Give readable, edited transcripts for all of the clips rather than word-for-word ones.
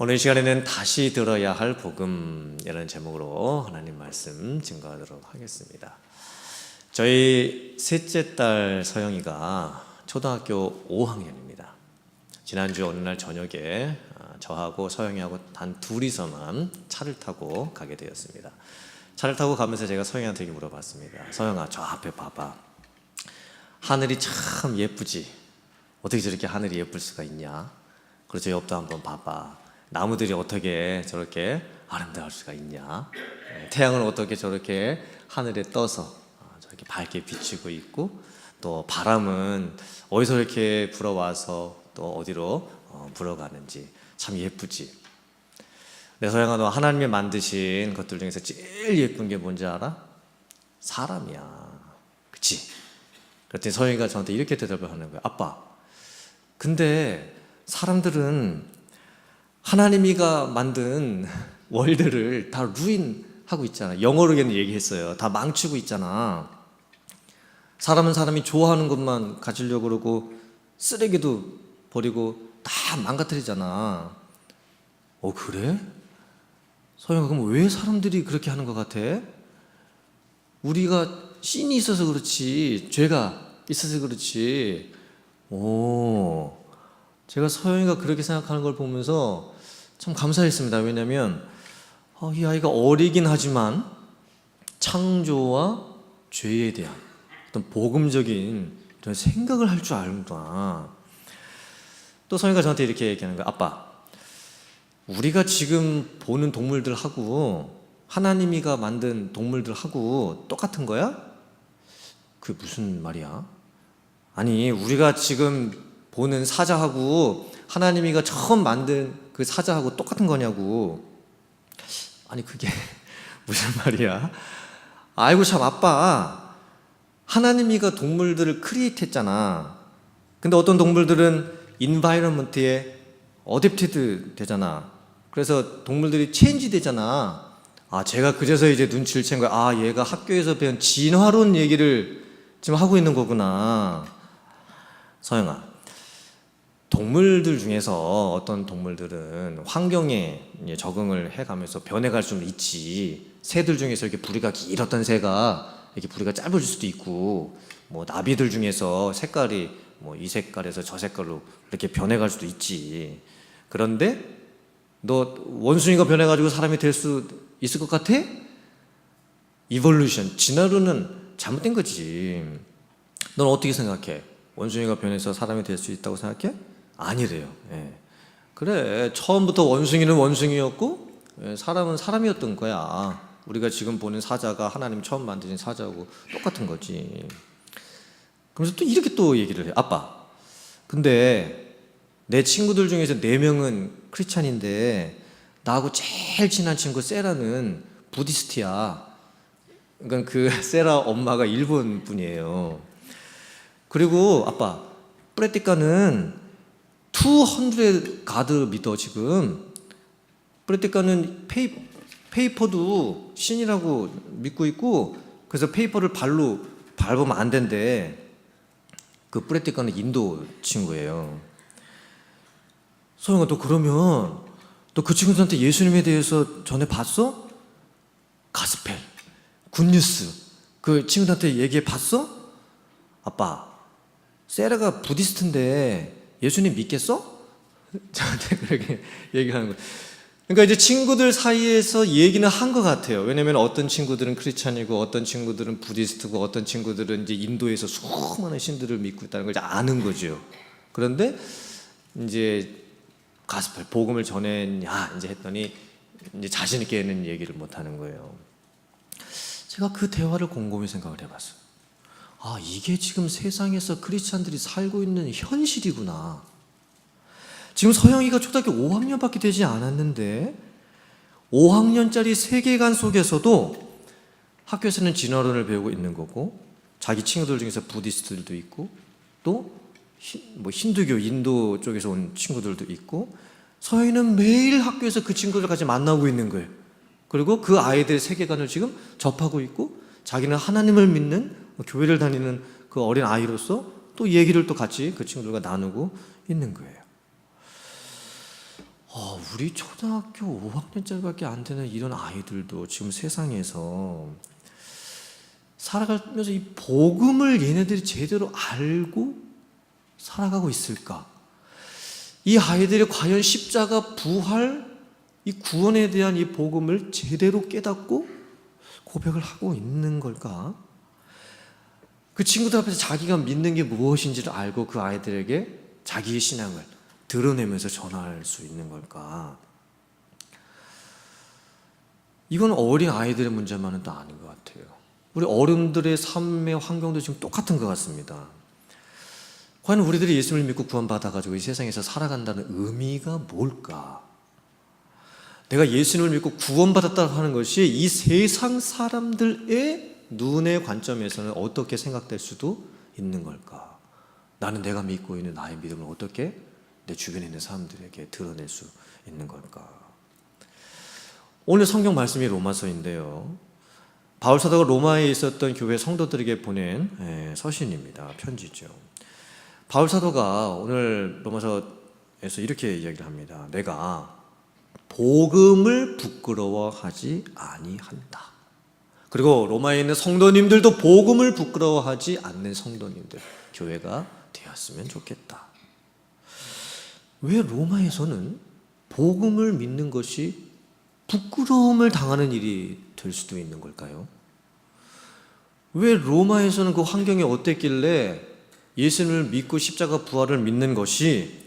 오늘 시간에는 다시 들어야 할 복음이라는 제목으로 하나님 말씀 증거하도록 하겠습니다. 저희 셋째 딸 서영이가 초등학교 5학년입니다. 지난주 어느 날 저녁에 저하고 서영이하고 단 둘이서만 차를 타고 가게 되었습니다. 차를 타고 가면서 제가 서영이한테 물어봤습니다. 서영아, 저 앞에 봐봐. 하늘이 참 예쁘지? 어떻게 저렇게 하늘이 예쁠 수가 있냐? 그리고 저 옆도 한번 봐봐. 나무들이 어떻게 저렇게 아름다울 수가 있냐? 태양은 어떻게 저렇게 하늘에 떠서 저렇게 밝게 비추고 있고, 또 바람은 어디서 이렇게 불어와서 또 어디로 불어가는지 참 예쁘지. 내 서영아, 너 하나님이 만드신 것들 중에서 제일 예쁜 게 뭔지 알아? 사람이야. 그치? 그랬더니 서영이가 저한테 이렇게 대답을 하는 거야. 아빠, 근데 사람들은 하나님이가 만든 월드를 다 루인하고 있잖아. 영어로 얘기했어요. 다 망치고 있잖아. 사람은 사람이 좋아하는 것만 가지려고 그러고 쓰레기도 버리고 다 망가뜨리잖아. 그래? 서영아, 그럼 왜 사람들이 그렇게 하는 것 같아? 우리가 신이 있어서 그렇지, 죄가 있어서 그렇지. 제가 서영이가 그렇게 생각하는 걸 보면서 참 감사했습니다. 왜냐하면 이 아이가 어리긴 하지만 창조와 죄에 대한 어떤 복음적인 이런 생각을 할 줄 아는구나. 또 서영이가 저한테 이렇게 얘기하는 거야. 아빠, 우리가 지금 보는 동물들하고 하나님이가 만든 동물들하고 똑같은 거야? 그게 무슨 말이야? 아니, 우리가 지금 보는 사자하고 하나님이가 처음 만든 그 사자하고 똑같은 거냐고. 아니, 그게 무슨 말이야? 아이고 참, 아빠, 하나님이가 동물들을 크리에이트 했잖아. 근데 어떤 동물들은 인바이러먼트에 어댑티드 되잖아. 그래서 동물들이 체인지 되잖아. 제가 그래서 이제 눈치를 챈 거야. 얘가 학교에서 배운 진화론 얘기를 지금 하고 있는 거구나. 서영아, 동물들 중에서 어떤 동물들은 환경에 적응을 해가면서 변해갈 수는 있지. 새들 중에서 이렇게 부리가 길었던 새가 이렇게 부리가 짧아질 수도 있고, 나비들 중에서 색깔이 이 색깔에서 저 색깔로 이렇게 변해갈 수도 있지. 그런데 너 원숭이가 변해가지고 사람이 될 수 있을 것 같아? 이볼루션, 진화론은 잘못된 거지. 넌 어떻게 생각해? 원숭이가 변해서 사람이 될 수 있다고 생각해? 아니래요. 그래, 처음부터 원숭이는 원숭이였고 사람은 사람이었던 거야. 우리가 지금 보는 사자가 하나님 처음 만드신 사자하고 똑같은 거지. 그러면서 또 이렇게 또 얘기를 해. 아빠, 근데 내 친구들 중에서 4명은 크리스찬인데 나하고 제일 친한 친구 세라는 부디스트야. 그러니까 그 세라 엄마가 일본 분이에요. 그리고 아빠, 프레티카는 200 가드 믿어. 지금 프레티카는 페이퍼도 신이라고 믿고 있고, 그래서 페이퍼를 발로 밟으면 안 된대. 그 프레티카는 인도 친구예요. 소영아, 너 그러면 너 그 친구들한테 예수님에 대해서 전해봤어? 가스펠, 굿뉴스 그 친구들한테 얘기해 봤어? 아빠, 세라가 부디스트인데 예수님 믿겠어? 저한테 그렇게 얘기하는 거예요. 그러니까 이제 친구들 사이에서 얘기는 한 것 같아요. 왜냐면 어떤 친구들은 크리스찬이고 어떤 친구들은 부디스트고 어떤 친구들은 이제 인도에서 수많은 신들을 믿고 있다는 걸 이제 아는 거죠. 그런데 이제 가스펠 복음을 전했냐 이제 했더니 이제 자신 있게는 얘기를 못 하는 거예요. 제가 그 대화를 곰곰이 생각을 해봤어요. 이게 지금 세상에서 크리스찬들이 살고 있는 현실이구나. 지금 서영이가 초등학교 5학년밖에 되지 않았는데 5학년짜리 세계관 속에서도 학교에서는 진화론을 배우고 있는 거고, 자기 친구들 중에서 부디스트들도 있고, 또 힌두교, 인도 쪽에서 온 친구들도 있고, 서영이는 매일 학교에서 그 친구들 같이 만나고 있는 거예요. 그리고 그 아이들의 세계관을 지금 접하고 있고, 자기는 하나님을 믿는 교회를 다니는 그 어린 아이로서 또 얘기를 또 같이 그 친구들과 나누고 있는 거예요. 우리 초등학교 5학년짜리밖에 안 되는 이런 아이들도 지금 세상에서 살아가면서 이 복음을 얘네들이 제대로 알고 살아가고 있을까? 이 아이들이 과연 십자가 부활, 이 구원에 대한 이 복음을 제대로 깨닫고 고백을 하고 있는 걸까? 그 친구들 앞에서 자기가 믿는 게 무엇인지를 알고 그 아이들에게 자기의 신앙을 드러내면서 전할 수 있는 걸까? 이건 어린 아이들의 문제만은 또 아닌 것 같아요. 우리 어른들의 삶의 환경도 지금 똑같은 것 같습니다. 과연 우리들이 예수를 믿고 구원받아가지고 이 세상에서 살아간다는 의미가 뭘까? 내가 예수님을 믿고 구원받았다고 하는 것이 이 세상 사람들의 눈의 관점에서는 어떻게 생각될 수도 있는 걸까? 나는 내가 믿고 있는 나의 믿음을 어떻게 내 주변에 있는 사람들에게 드러낼 수 있는 걸까? 오늘 성경 말씀이 로마서인데요. 바울 사도가 로마에 있었던 교회 성도들에게 보낸 서신입니다. 편지죠. 바울 사도가 오늘 로마서에서 이렇게 이야기를 합니다. 내가 복음을 부끄러워하지 아니한다. 그리고 로마에 있는 성도님들도 복음을 부끄러워하지 않는 성도님들, 교회가 되었으면 좋겠다. 왜 로마에서는 복음을 믿는 것이 부끄러움을 당하는 일이 될 수도 있는 걸까요? 왜 로마에서는 그 환경이 어땠길래 예수님을 믿고 십자가 부활을 믿는 것이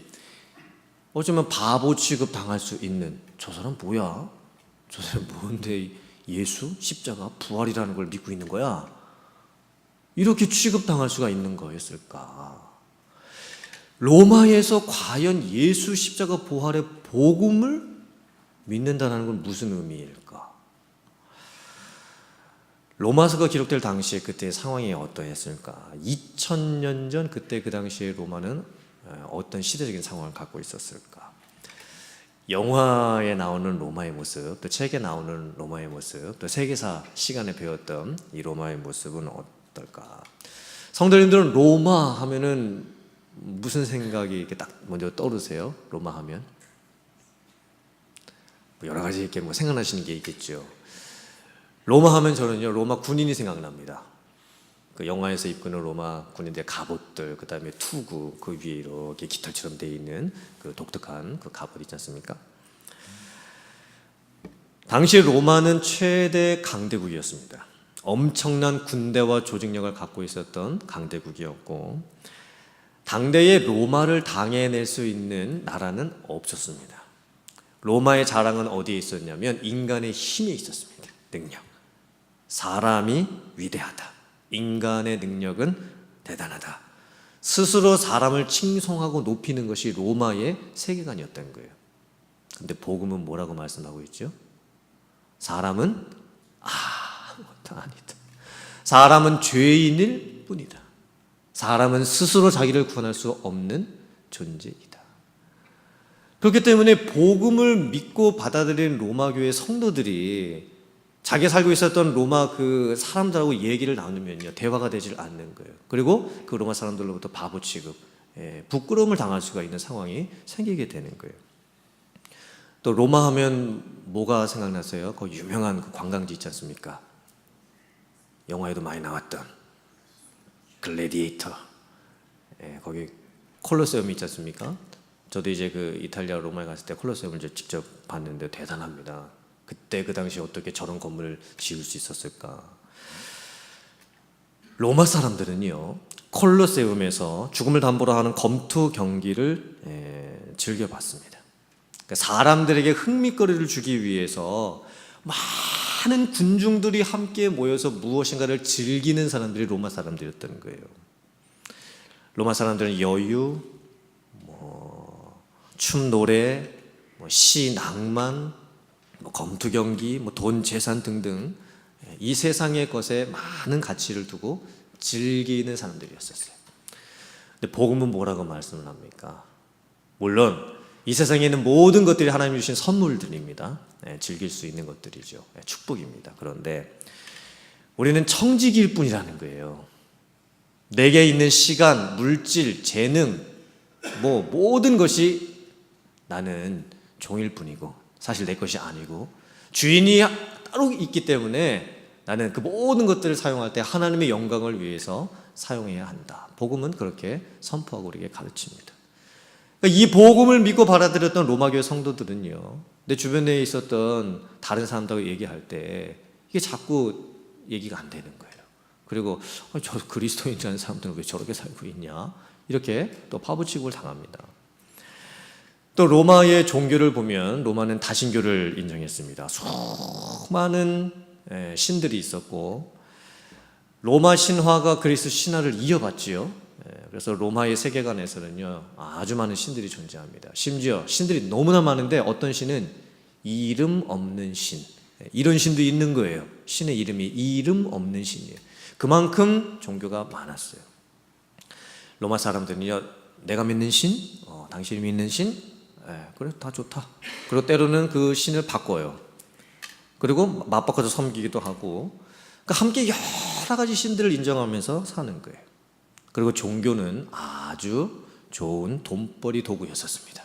어쩌면 바보 취급 당할 수 있는, 저 사람 뭐야? 저 사람 뭔데 예수, 십자가, 부활이라는 걸 믿고 있는 거야? 이렇게 취급당할 수가 있는 거였을까? 로마에서 과연 예수 십자가 부활의 복음을 믿는다는 건 무슨 의미일까? 로마서가 기록될 당시에 그때 상황이 어떠했을까? 2000년 전 그때 그 당시에 로마는 어떤 시대적인 상황을 갖고 있었을까? 영화에 나오는 로마의 모습, 또 책에 나오는 로마의 모습, 또 세계사 시간에 배웠던 이 로마의 모습은 어떨까? 성도님들은 로마 하면은 무슨 생각이 이렇게 딱 먼저 떠오르세요? 로마 하면 여러 가지 이렇게 생각나시는 게 있겠죠. 로마 하면 저는요 로마 군인이 생각납니다. 그 영화에서 입고는 로마 군인들의 갑옷들, 그 다음에 투구, 그 위에 이렇게 깃털처럼 되어 있는 그 독특한 그 갑옷 있지 않습니까? 당시 로마는 최대 강대국이었습니다. 엄청난 군대와 조직력을 갖고 있었던 강대국이었고, 당대의 로마를 당해낼 수 있는 나라는 없었습니다. 로마의 자랑은 어디에 있었냐면 인간의 힘에 있었습니다. 능력. 사람이 위대하다. 인간의 능력은 대단하다. 스스로 사람을 칭송하고 높이는 것이 로마의 세계관이었던 거예요. 근데 복음은 뭐라고 말씀하고 있죠? 사람은 아무것도 아니다. 사람은 죄인일 뿐이다. 사람은 스스로 자기를 구원할 수 없는 존재이다. 그렇기 때문에 복음을 믿고 받아들인 로마 교회 성도들이 자기가 살고 있었던 로마 그 사람들하고 얘기를 나누면요 대화가 되질 않는 거예요. 그리고 그 로마 사람들로부터 바보 취급, 부끄러움을 당할 수가 있는 상황이 생기게 되는 거예요. 또 로마 하면 뭐가 생각나세요? 그 유명한 그 관광지 있지 않습니까? 영화에도 많이 나왔던 글래디에이터, 거기 콜로세움 있지 않습니까? 저도 이제 그 이탈리아 로마에 갔을 때 콜로세움을 이제 직접 봤는데 대단합니다. 그때 그 당시 어떻게 저런 건물을 지을 수 있었을까? 로마 사람들은요 콜로세움에서 죽음을 담보로 하는 검투 경기를 즐겨봤습니다. 그러니까 사람들에게 흥미거리를 주기 위해서 많은 군중들이 함께 모여서 무엇인가를 즐기는 사람들이 로마 사람들이었던 거예요. 로마 사람들은 여유, 춤, 노래, 시, 낭만, 검투 경기, 돈, 재산 등등 이 세상의 것에 많은 가치를 두고 즐기는 사람들이었어요. 근데 복음은 뭐라고 말씀을 합니까? 물론 이 세상에 있는 모든 것들이 하나님이 주신 선물들입니다. 즐길 수 있는 것들이죠. 축복입니다. 그런데 우리는 청지기일 뿐이라는 거예요. 내게 있는 시간, 물질, 재능, 모든 것이 나는 종일 뿐이고 사실 내 것이 아니고 주인이 따로 있기 때문에 나는 그 모든 것들을 사용할 때 하나님의 영광을 위해서 사용해야 한다. 복음은 그렇게 선포하고 우리에게 가르칩니다. 이 복음을 믿고 받아들였던 로마교회 성도들은요, 내 주변에 있었던 다른 사람들하고 얘기할 때 이게 자꾸 얘기가 안 되는 거예요. 그리고 저 그리스도인이라는 사람들은 왜 저렇게 살고 있냐, 이렇게 또 파부치국을 당합니다. 또 로마의 종교를 보면 로마는 다신교를 인정했습니다. 수많은 신들이 있었고 로마 신화가 그리스 신화를 이어받지요. 그래서 로마의 세계관에서는요, 아주 많은 신들이 존재합니다. 심지어 신들이 너무나 많은데 어떤 신은 이름 없는 신, 이런 신도 있는 거예요. 신의 이름이 이름 없는 신이에요. 그만큼 종교가 많았어요. 로마 사람들은요, 내가 믿는 신, 당신이 믿는 신, 그래 다 좋다. 그리고 때로는 그 신을 바꿔요. 그리고 맞바꿔서 섬기기도 하고, 그러니까 함께 여러 가지 신들을 인정하면서 사는 거예요. 그리고 종교는 아주 좋은 돈벌이 도구였었습니다.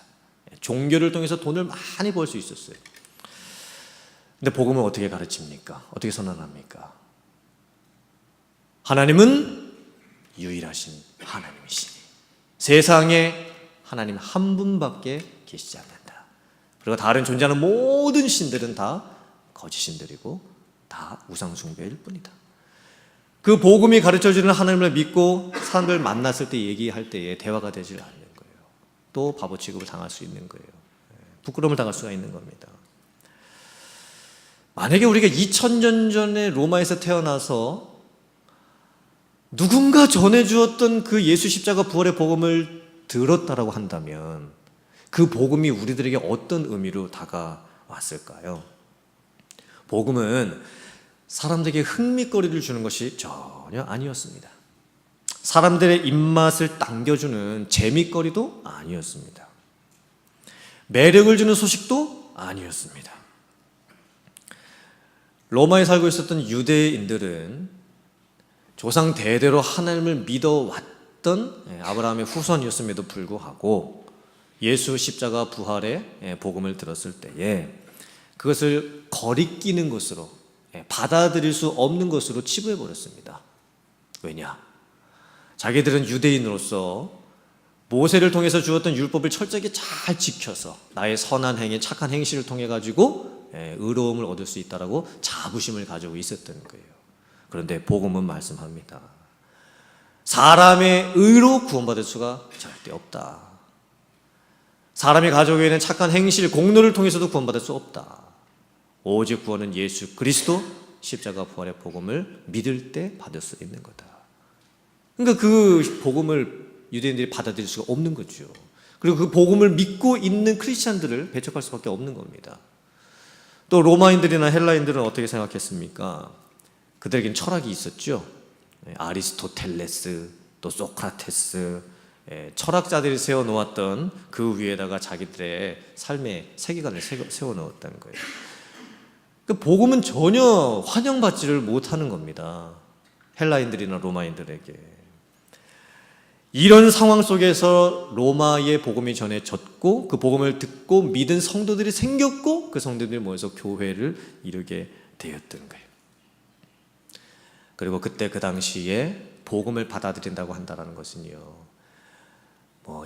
종교를 통해서 돈을 많이 벌 수 있었어요. 근데 복음은 어떻게 가르칩니까? 어떻게 선언합니까? 하나님은 유일하신 하나님이시니 세상에 하나님 한 분밖에 계시지 않는다. 그리고 다른 존재하는 모든 신들은 다 거짓신들이고 다 우상숭배일 뿐이다. 그 복음이 가르쳐주는 하나님을 믿고 사람들 만났을 때 얘기할 때에 대화가 되질 않는 거예요. 또 바보 취급을 당할 수 있는 거예요. 부끄러움을 당할 수가 있는 겁니다. 만약에 우리가 2000년 전에 로마에서 태어나서 누군가 전해주었던 그 예수 십자가 부활의 복음을 들었다라고 한다면 그 복음이 우리들에게 어떤 의미로 다가왔을까요? 복음은 사람들에게 흥미거리를 주는 것이 전혀 아니었습니다. 사람들의 입맛을 당겨주는 재미거리도 아니었습니다. 매력을 주는 소식도 아니었습니다. 로마에 살고 있었던 유대인들은 조상 대대로 하나님을 믿어왔던 아브라함의 후손이었음에도 불구하고 예수 십자가 부활의 복음을 들었을 때에 그것을 거리끼는 것으로, 받아들일 수 없는 것으로 치부해버렸습니다. 왜냐? 자기들은 유대인으로서 모세를 통해서 주었던 율법을 철저하게 잘 지켜서 나의 선한 행위, 착한 행실을 통해 가지고 의로움을 얻을 수 있다라고 자부심을 가지고 있었던 거예요. 그런데 복음은 말씀합니다. 사람의 의로 구원받을 수가 절대 없다. 사람이 가지고 있는 착한 행실, 공로를 통해서도 구원받을 수 없다. 오직 구원은 예수 그리스도 십자가 부활의 복음을 믿을 때 받을 수 있는 거다. 그러니까 그 복음을 유대인들이 받아들일 수가 없는 거죠. 그리고 그 복음을 믿고 있는 크리스찬들을 배척할 수밖에 없는 겁니다. 또 로마인들이나 헬라인들은 어떻게 생각했습니까? 그들에겐 철학이 있었죠. 아리스토텔레스, 또 소크라테스, 철학자들이 세워놓았던 그 위에다가 자기들의 삶의 세계관을 세워놓았다는 거예요. 그 복음은 전혀 환영받지를 못하는 겁니다. 헬라인들이나 로마인들에게. 이런 상황 속에서 로마의 복음이 전해졌고 그 복음을 듣고 믿은 성도들이 생겼고 그 성도들이 모여서 교회를 이루게 되었던 거예요. 그리고 그때 그 당시에 복음을 받아들인다고 한다는 것은요,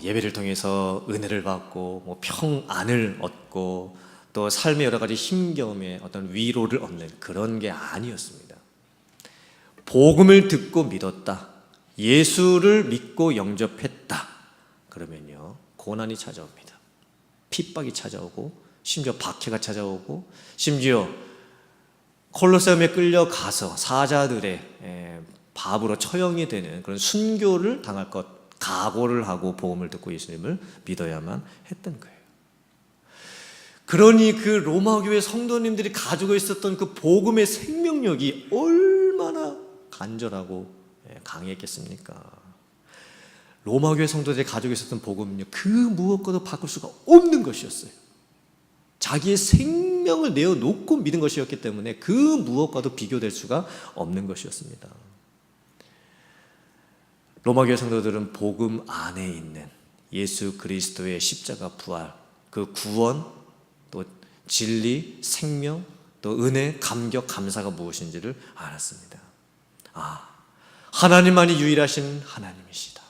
예배를 통해서 은혜를 받고 평안을 얻고 또 삶의 여러 가지 힘겨움에 어떤 위로를 얻는 그런 게 아니었습니다. 복음을 듣고 믿었다, 예수를 믿고 영접했다, 그러면요 고난이 찾아옵니다. 핍박이 찾아오고 심지어 박해가 찾아오고 심지어 콜로세움에 끌려가서 사자들의 밥으로 처형이 되는 그런 순교를 당할 것 각오를 하고 복음을 듣고 예수님을 믿어야만 했던 거예요. 그러니 그 로마교회 성도님들이 가지고 있었던 그 복음의 생명력이 얼마나 간절하고 강했겠습니까? 로마교회 성도들이 가지고 있었던 복음은요, 그 무엇과도 바꿀 수가 없는 것이었어요. 자기의 생명을 내어놓고 믿은 것이었기 때문에 그 무엇과도 비교될 수가 없는 것이었습니다. 로마교회 성도들은 복음 안에 있는 예수 그리스도의 십자가 부활, 그 구원, 또 진리, 생명, 또 은혜, 감격, 감사가 무엇인지를 알았습니다. 하나님만이 유일하신 하나님이시다.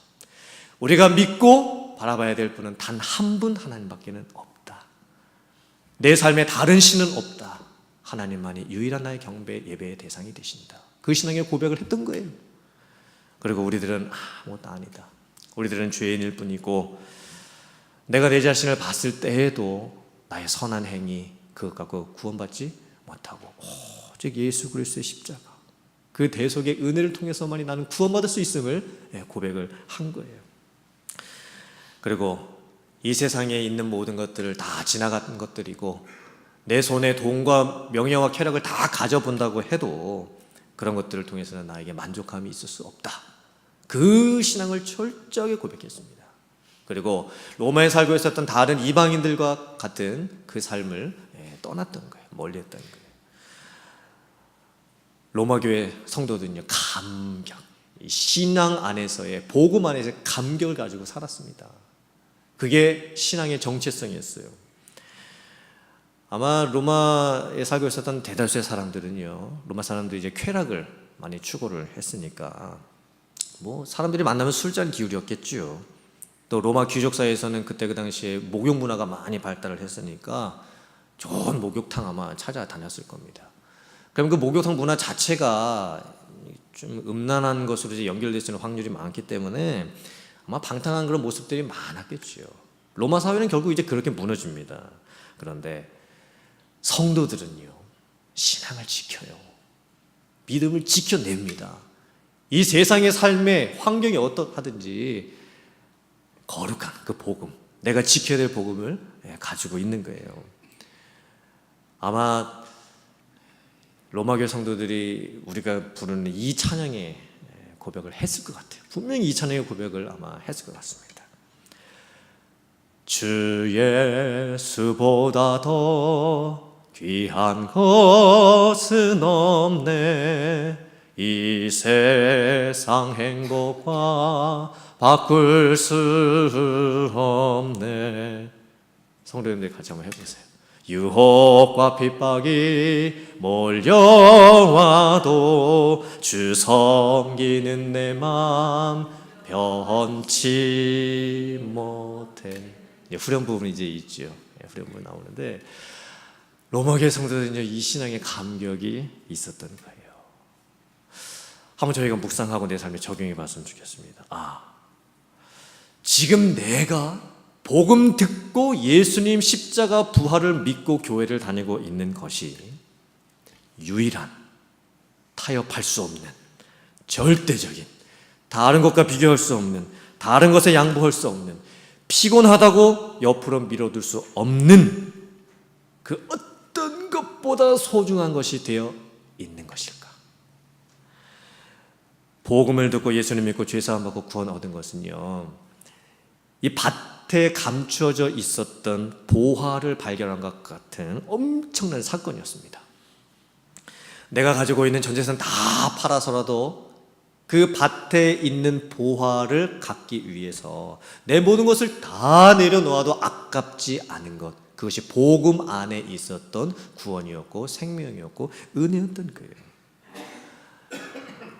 우리가 믿고 바라봐야 될 분은 단 한 분 하나님밖에는 없다. 내 삶에 다른 신은 없다. 하나님만이 유일한 나의 경배, 예배의 대상이 되신다. 그 신앙의 고백을 했던 거예요. 그리고 우리들은 아무것도 아니다. 우리들은 죄인일 뿐이고 내가 내 자신을 봤을 때에도 나의 선한 행위 그것 갖고 구원받지 못하고 오직 예수 그리스도의 십자가 그 대속의 은혜를 통해서만이 나는 구원받을 수 있음을 고백을 한 거예요. 그리고 이 세상에 있는 모든 것들을 다 지나간 것들이고 내 손에 돈과 명예와 쾌락을 다 가져본다고 해도 그런 것들을 통해서는 나에게 만족함이 있을 수 없다. 그 신앙을 철저하게 고백했습니다. 그리고 로마에 살고 있었던 다른 이방인들과 같은 그 삶을 떠났던 거예요. 멀리했던 거예요. 로마교회 성도들은요, 감격, 신앙 안에서의 복음 안에서의 감격을 가지고 살았습니다. 그게 신앙의 정체성이었어요. 아마 로마에 살고 있었던 대다수의 사람들은요, 로마 사람들이 이제 쾌락을 많이 추구를 했으니까 뭐 사람들이 만나면 술잔 기울이었겠죠. 또 로마 귀족 사이에서는 그때 그 당시에 목욕 문화가 많이 발달을 했으니까 좋은 목욕탕 아마 찾아다녔을 겁니다. 그럼 그 목욕탕 문화 자체가 좀 음란한 것으로 이제 연결될 수 있는 확률이 많기 때문에 아마 방탕한 그런 모습들이 많았겠죠. 로마 사회는 결국 이제 그렇게 무너집니다. 그런데 성도들은요, 신앙을 지켜요. 믿음을 지켜냅니다. 이 세상의 삶의 환경이 어떠하든지 거룩한 그 복음, 내가 지켜야 될 복음을 가지고 있는 거예요. 아마 로마교회 성도들이 우리가 부르는 이 찬양의 고백을 했을 것 같아요. 분명히 이 찬양의 고백을 아마 했을 것 같습니다. 주 예수보다 더 귀한 것은 없네. 이 세상 행복과 바꿀 수 없네. 성도님들 같이 한번 해보세요. 유혹과 핍박이 몰려와도 주 섬기는 내 맘 변치 못해. 후렴 부분이 이제 있죠. 후렴 부분 나오는데 로마교회 성도들은요, 이 신앙의 감격이 있었던 거예요. 한번 저희가 묵상하고 내 삶에 적용해 봤으면 좋겠습니다. 지금 내가 복음 듣고 예수님 십자가 부활을 믿고 교회를 다니고 있는 것이 유일한, 타협할 수 없는, 절대적인, 다른 것과 비교할 수 없는, 다른 것에 양보할 수 없는, 피곤하다고 옆으로 밀어둘 수 없는 그 어떤 것보다 소중한 것이 되어 있는 것일까? 복음을 듣고 예수님 믿고 죄사함 받고 구원 얻은 것은요, 이 밭에 감추어져 있었던 보화를 발견한 것 같은 엄청난 사건이었습니다. 내가 가지고 있는 전 재산 다 팔아서라도 그 밭에 있는 보화를 갖기 위해서 내 모든 것을 다 내려놓아도 아깝지 않은 것, 그것이 복음 안에 있었던 구원이었고 생명이었고 은혜였던 거예요.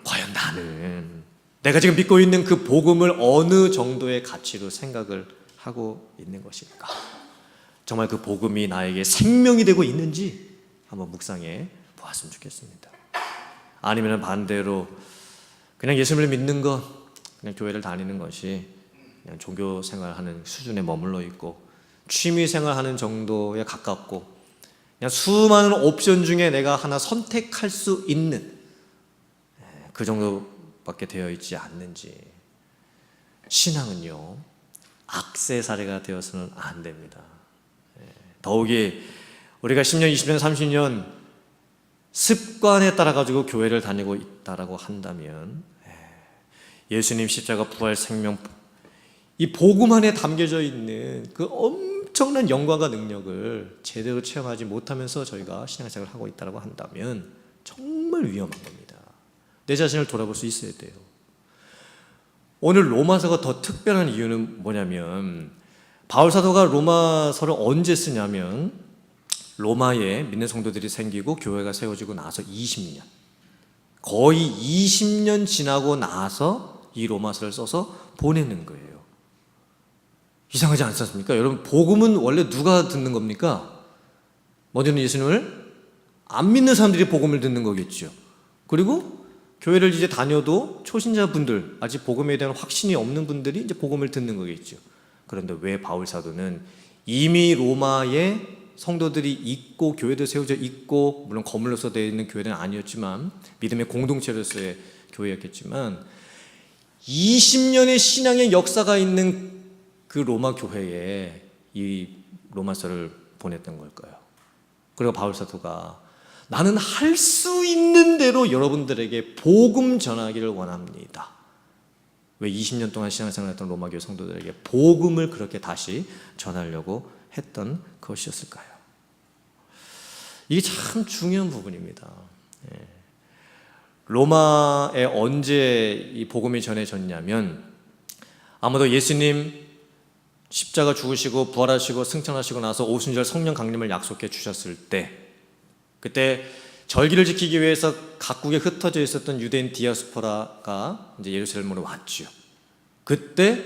과연 나는 내가 지금 믿고 있는 그 복음을 어느 정도의 가치로 생각을 하고 있는 것일까? 정말 그 복음이 나에게 생명이 되고 있는지 한번 묵상해 보았으면 좋겠습니다. 아니면 반대로 그냥 예수님을 믿는 것, 그냥 교회를 다니는 것이 그냥 종교 생활하는 수준에 머물러 있고 취미 생활하는 정도에 가깝고 그냥 수많은 옵션 중에 내가 하나 선택할 수 있는 그 정도밖에 되어 있지 않는지. 신앙은요, 액세서리가 되어서는 안 됩니다. 더욱이 우리가 10년, 20년, 30년 습관에 따라 가지고 교회를 다니고 있다라고 한다면 예수님 십자가 부활 생명, 이 복음 안에 담겨져 있는 그 엄청난 영광과 능력을 제대로 체험하지 못하면서 저희가 신앙생활을 하고 있다고 한다면 정말 위험한 겁니다. 내 자신을 돌아볼 수 있어야 돼요. 오늘 로마서가 더 특별한 이유는 뭐냐면 바울 사도가 로마서를 언제 쓰냐면 로마에 믿는 성도들이 생기고 교회가 세워지고 나서 20년, 거의 20년 지나고 나서 이 로마서를 써서 보내는 거예요. 이상하지 않습니까? 여러분, 복음은 원래 누가 듣는 겁니까? 먼저는 예수님을 안 믿는 사람들이 복음을 듣는 거겠죠. 그리고 교회를 이제 다녀도 초신자분들, 아직 복음에 대한 확신이 없는 분들이 이제 복음을 듣는 거겠죠. 그런데 왜 바울 사도는 이미 로마에 성도들이 있고 교회도 세워져 있고, 물론 거물로서 되어 있는 교회는 아니었지만 믿음의 공동체로서의 교회였겠지만 20년의 신앙의 역사가 있는 그 로마 교회에 이 로마서를 보냈던 걸까요? 그리고 바울 사도가 나는 할 수 있는 대로 여러분들에게 복음 전하기를 원합니다. 왜 20년 동안 신앙생활을 했던 로마 교회 성도들에게 복음을 그렇게 다시 전하려고 했던 것이었을까요? 이게 참 중요한 부분입니다. 로마에 언제 이 복음이 전해졌냐면, 아마도 예수님 십자가 죽으시고 부활하시고 승천하시고 나서 오순절 성령 강림을 약속해 주셨을 때, 그때 절기를 지키기 위해서 각국에 흩어져 있었던 유대인 디아스포라가 이제 예루살렘으로 왔죠. 그때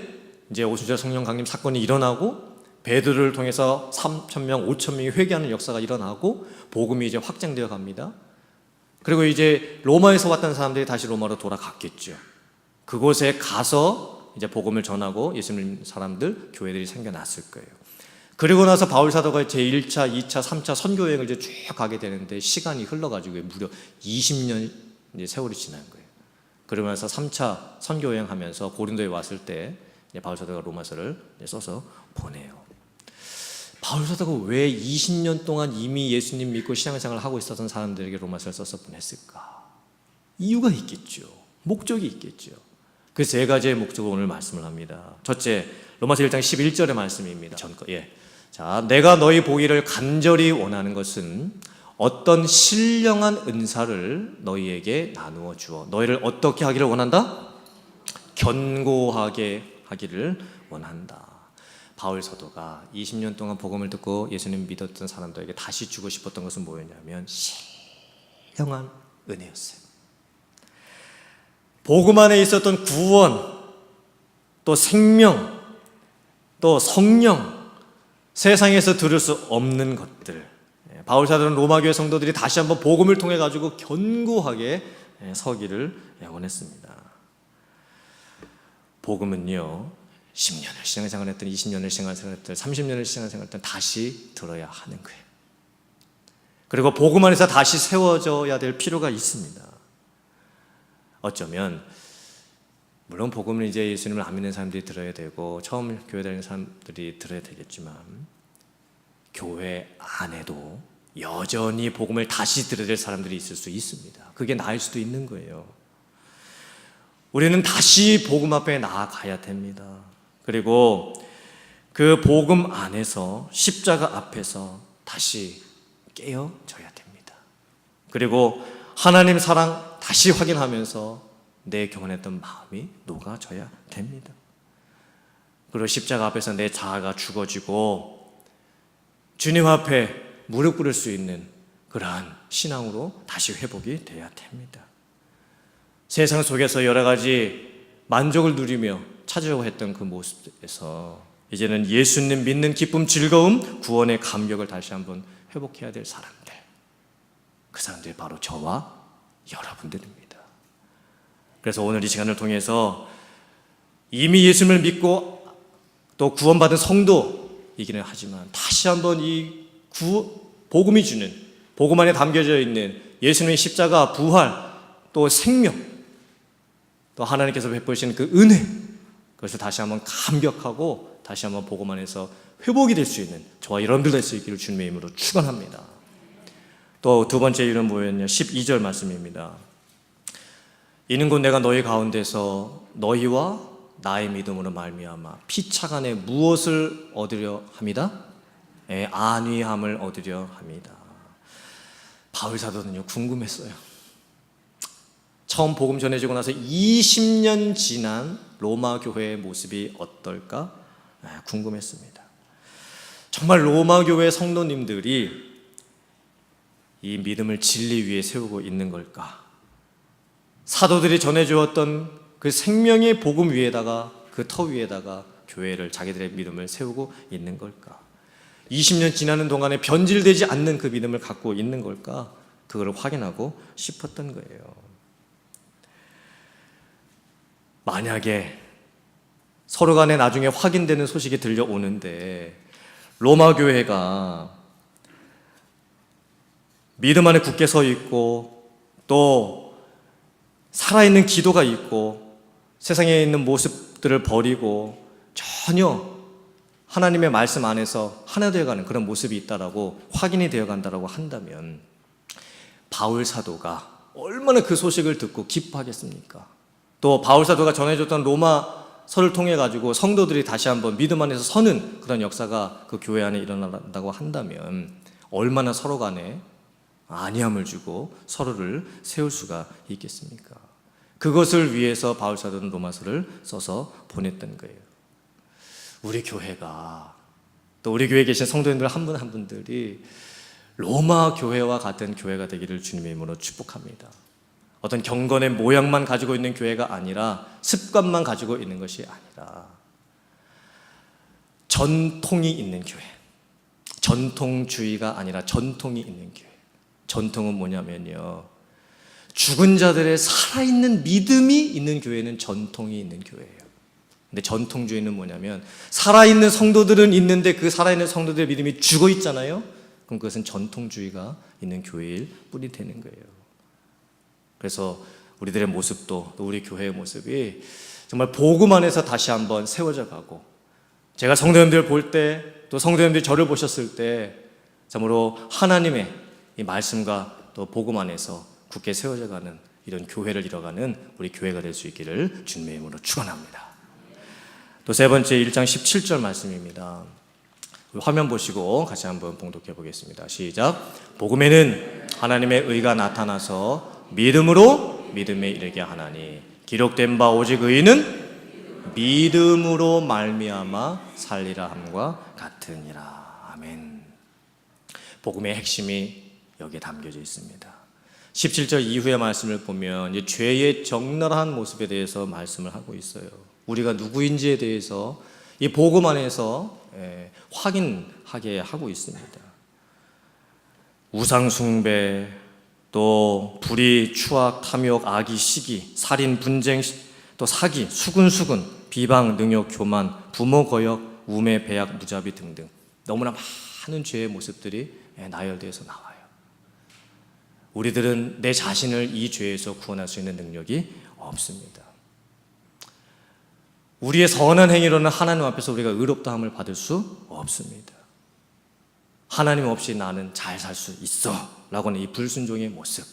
이제 오순절 성령 강림 사건이 일어나고 베드로를 통해서 3,000명, 5,000명이 회개하는 역사가 일어나고 복음이 이제 확장되어 갑니다. 그리고 이제 로마에서 왔던 사람들이 다시 로마로 돌아갔겠죠. 그곳에 가서 이제 복음을 전하고 예수님 사람들, 교회들이 생겨났을 거예요. 그리고 나서 바울 사도가 제1차, 2차, 3차 선교 여행을 이제 쭉 가게 되는데 시간이 흘러가지고 무려 20년 이제 세월이 지난 거예요. 그러면서 3차 선교 여행하면서 고린도에 왔을 때 바울 사도가 로마서를 써서 보내요. 바울 사도가 왜 20년 동안 이미 예수님 믿고 신앙생활을 하고 있었던 사람들에게 로마서를 써서 보냈을까? 이유가 있겠죠. 목적이 있겠죠. 그 세 가지의 목적을 오늘 말씀을 합니다. 첫째, 로마서 1장 11절의 말씀입니다. 자, 내가 너희 보기를 간절히 원하는 것은 어떤 신령한 은사를 너희에게 나누어 주어 너희를 어떻게 하기를 원한다? 견고하게 하기를 원한다. 바울 사도가 20년 동안 복음을 듣고 예수님 믿었던 사람들에게 다시 주고 싶었던 것은 뭐였냐면 신령한 은혜였어요. 복음 안에 있었던 구원, 또 생명, 또 성령, 세상에서 들을 수 없는 것들. 바울 사도는 로마 교회 성도들이 다시 한번 복음을 통해 가지고 견고하게 서기를 원했습니다. 복음은요, 10년을 신앙생활 했던, 20년을 신앙생활 했던, 30년을 신앙생활 했던 다시 들어야 하는 거예요. 그리고 복음 안에서 다시 세워져야 될 필요가 있습니다. 어쩌면 물론 복음은 이제 예수님을 안 믿는 사람들이 들어야 되고 처음 교회 다니는 사람들이 들어야 되겠지만 교회 안에도 여전히 복음을 다시 들어야 될 사람들이 있을 수 있습니다. 그게 나을 수도 있는 거예요. 우리는 다시 복음 앞에 나아가야 됩니다. 그리고 그 복음 안에서 십자가 앞에서 다시 깨어져야 됩니다. 그리고 하나님 사랑 다시 확인하면서 내 교만했던 마음이 녹아져야 됩니다. 그리고 십자가 앞에서 내 자아가 죽어지고 주님 앞에 무릎 꿇을 수 있는 그러한 신앙으로 다시 회복이 돼야 됩니다. 세상 속에서 여러 가지 만족을 누리며 찾으려고 했던 그 모습에서 이제는 예수님 믿는 기쁨, 즐거움, 구원의 감격을 다시 한번 회복해야 될 사람들, 그 사람들이 바로 저와 여러분들입니다. 그래서 오늘 이 시간을 통해서 이미 예수님을 믿고 또 구원받은 성도이기는 하지만 다시 한번 이 복음이 주는, 복음 안에 담겨져 있는 예수님의 십자가, 부활, 또 생명, 또 하나님께서 베푸시는 그 은혜, 그것을 다시 한번 감격하고 다시 한번 복음 안에서 회복이 될 수 있는 저와 여러분들 될 수 있기를 주님의 이름으로 축원합니다. 또 두 번째 이유는 뭐였냐? 12절 말씀입니다. 이는 곧 내가 너희 가운데서 너희와 나의 믿음으로 말미암아 피차간에 무엇을 얻으려 합니다? 안위함을 얻으려 합니다. 바울 사도는요 궁금했어요. 처음 복음 전해지고 나서 20년 지난 로마 교회의 모습이 어떨까 궁금했습니다. 정말 로마 교회 성도님들이 이 믿음을 진리 위에 세우고 있는 걸까? 사도들이 전해주었던 그 생명의 복음 위에다가, 그 터 위에다가 교회를, 자기들의 믿음을 세우고 있는 걸까? 20년 지나는 동안에 변질되지 않는 그 믿음을 갖고 있는 걸까? 그걸 확인하고 싶었던 거예요. 만약에 서로 간에 나중에 확인되는 소식이 들려오는데 로마 교회가 믿음 안에 굳게 서 있고 또 살아있는 기도가 있고 세상에 있는 모습들을 버리고 전혀 하나님의 말씀 안에서 하나 되어가는 그런 모습이 있다라고 확인이 되어간다라고 한다면 바울 사도가 얼마나 그 소식을 듣고 기뻐하겠습니까? 또 바울 사도가 전해줬던 로마서를 통해 가지고 성도들이 다시 한번 믿음 안에서 서는 그런 역사가 그 교회 안에 일어난다고 한다면 얼마나 서로 간에 안위함을 주고 서로를 세울 수가 있겠습니까? 그것을 위해서 바울 사도는 로마서를 써서 보냈던 거예요. 우리 교회가, 또 우리 교회에 계신 성도님들 한 분 한 분들이 로마 교회와 같은 교회가 되기를 주님의 이름으로 축복합니다. 어떤 경건의 모양만 가지고 있는 교회가 아니라, 습관만 가지고 있는 것이 아니라 전통이 있는 교회, 전통주의가 아니라 전통이 있는 교회. 전통은 뭐냐면요, 죽은 자들의 살아있는 믿음이 있는 교회는 전통이 있는 교회예요. 근데 전통주의는 뭐냐면 살아있는 성도들은 있는데 그 살아있는 성도들의 믿음이 죽어 있잖아요. 그럼 그것은 전통주의가 있는 교회일 뿐이 되는 거예요. 그래서 우리들의 모습도, 또 우리 교회의 모습이 정말 복음 안에서 다시 한번 세워져 가고, 제가 성도님들 볼 때, 또 성도님들이 저를 보셨을 때 참으로 하나님의 이 말씀과 또 복음 안에서 굳게 세워져 가는 이런 교회를 이뤄가는 우리 교회가 될 수 있기를 주님의 이름으로 축원합니다. 또 세 번째 1장 17절 말씀입니다. 화면 보시고 같이 한번 봉독해 보겠습니다. 시작. 복음에는 하나님의 의가 나타나서 믿음으로 믿음에 이르게 하나니 기록된 바 오직 의인은 믿음으로 말미암아 살리라 함과 같으니라. 아멘. 복음의 핵심이 여기에 담겨져 있습니다. 17절 이후의 말씀을 보면 이제 죄의 적나라한 모습에 대해서 말씀을 하고 있어요. 우리가 누구인지에 대해서 이 복음 안에서 확인하게 하고 있습니다. 우상 숭배, 또 불의, 추악, 탐욕, 악의, 시기, 살인, 분쟁, 또 사기, 수근수근, 비방, 능욕, 교만, 부모 거역, 우매, 배약, 무자비 등등 너무나 많은 죄의 모습들이 나열되어서 나와요. 우리들은 내 자신을 이 죄에서 구원할 수 있는 능력이 없습니다. 우리의 선한 행위로는 하나님 앞에서 우리가 의롭다함을 받을 수 없습니다. 하나님 없이 나는 잘 살 수 있어 라고 하는 이 불순종의 모습,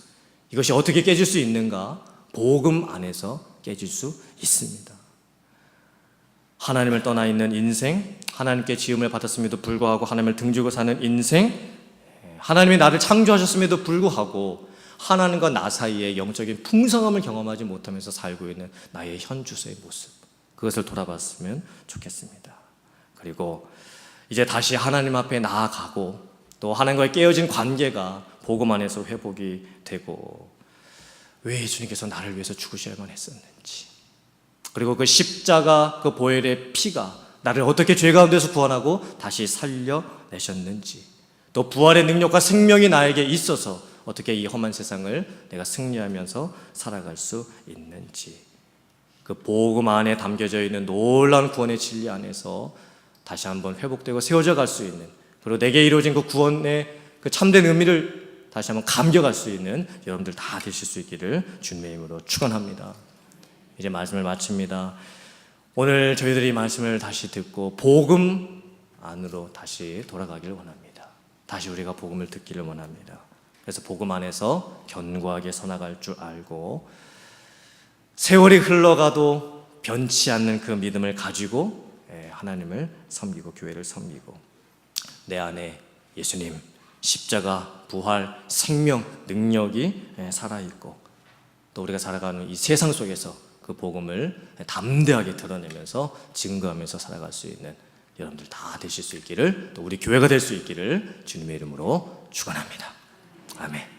이것이 어떻게 깨질 수 있는가? 복음 안에서 깨질 수 있습니다. 하나님을 떠나 있는 인생, 하나님께 지음을 받았음에도 불구하고 하나님을 등지고 사는 인생, 하나님이 나를 창조하셨음에도 불구하고 하나님과 나 사이에 영적인 풍성함을 경험하지 못하면서 살고 있는 나의 현주소의 모습, 그것을 돌아봤으면 좋겠습니다. 그리고 이제 다시 하나님 앞에 나아가고 또 하나님과의 깨어진 관계가 복음 안에서 회복이 되고, 왜 주님께서 나를 위해서 죽으셔야만 했었는지, 그리고 그 십자가 그 보혈의 피가 나를 어떻게 죄 가운데서 구원하고 다시 살려내셨는지, 또 부활의 능력과 생명이 나에게 있어서 어떻게 이 험한 세상을 내가 승리하면서 살아갈 수 있는지, 그 복음 안에 담겨져 있는 놀라운 구원의 진리 안에서 다시 한번 회복되고 세워져 갈 수 있는, 그리고 내게 이루어진 그 구원의 그 참된 의미를 다시 한번 감격할 수 있는 여러분들 다 되실 수 있기를 주님의 이름으로 축원합니다. 이제 말씀을 마칩니다. 오늘 저희들이 말씀을 다시 듣고 복음 안으로 다시 돌아가기를 원합니다. 다시 우리가 복음을 듣기를 원합니다. 그래서 복음 안에서 견고하게 서나갈 줄 알고, 세월이 흘러가도 변치 않는 그 믿음을 가지고 하나님을 섬기고 교회를 섬기고, 내 안에 예수님, 십자가, 부활, 생명, 능력이 살아있고, 또 우리가 살아가는 이 세상 속에서 그 복음을 담대하게 드러내면서 증거하면서 살아갈 수 있는 여러분들 다 되실 수 있기를, 또 우리 교회가 될 수 있기를 주님의 이름으로 축원합니다. 아멘.